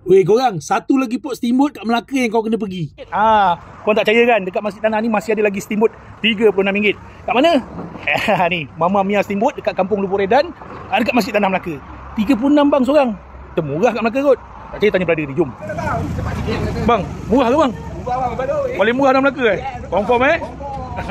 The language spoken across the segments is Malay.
Weh korang, satu lagi pot steamboat kat Melaka yang kau kena pergi. Korang tak percaya kan, dekat Masjid Tanah ni masih ada lagi steamboat RM36. Kat mana? Ni, Mama Mia steamboat dekat Kampung Lubuk Redan, dekat Masjid Tanah Melaka. 36 bang seorang. Termurah kat Melaka kot. Tak percaya tanya brother ni, jom. Bang, murah ke bang? Murah bang, paling murah dalam Melaka Confirm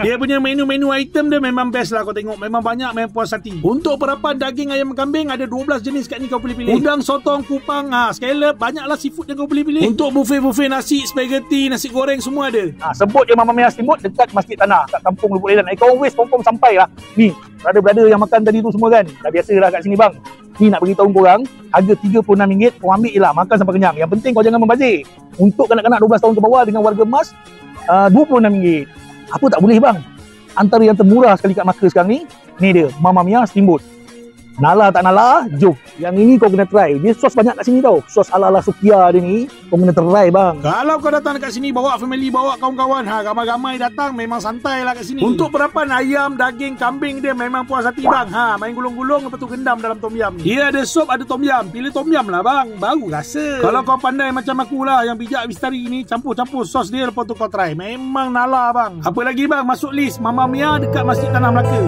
Dia punya menu-menu item dia memang best lah kau tengok. Memang banyak, memang puas hati. Untuk perapan daging ayam kambing ada 12 jenis kat ni kau boleh pilih. Udang, sotong, kupang, scallop, banyaklah seafood yang kau boleh pilih. Untuk buffet-buffet nasi, spaghetti, nasi goreng semua ada. Sebut je Mama Mia steamboat dekat Masjid Tanah, kat Kampung Lubuk Redan. Kau always confirm sampai lah. Ni, brother-brother yang makan tadi tu semua kan. Dah biasa lah kat sini bang. Ni nak beritahu korang, harga RM36, kau ambil je lah, makan sampai kenyang. Yang penting kau jangan membazir. Untuk kanak-kanak 12 tahun ke bawah dengan warga emas, RM26. Apa tak boleh bang? Antara yang termurah sekali kat Melaka sekarang ni dia, Mama Mia steamboat. Nala tak nala, jom. Yang ini kau kena try. Dia sos banyak kat sini tau. Sos ala-ala Sukia dia ni, kau kena try bang. Kalau kau datang dekat sini, bawa family, bawa kawan-kawan, ramai-ramai datang, memang santai lah kat sini. Untuk perapan ayam, daging, kambing dia memang puas hati bang. Main gulung-gulung, lepas tu gendam dalam tom yum. Dia ada sup, ada tom yum. Pilih tom yum lah bang, baru rasa. Kalau kau pandai macam aku lah, yang bijak bistari ni, campur-campur sos dia, lepas tu kau try. Memang nala bang. Apa lagi bang, masuk list Mama Mia dekat Masjid Tanah Melaka.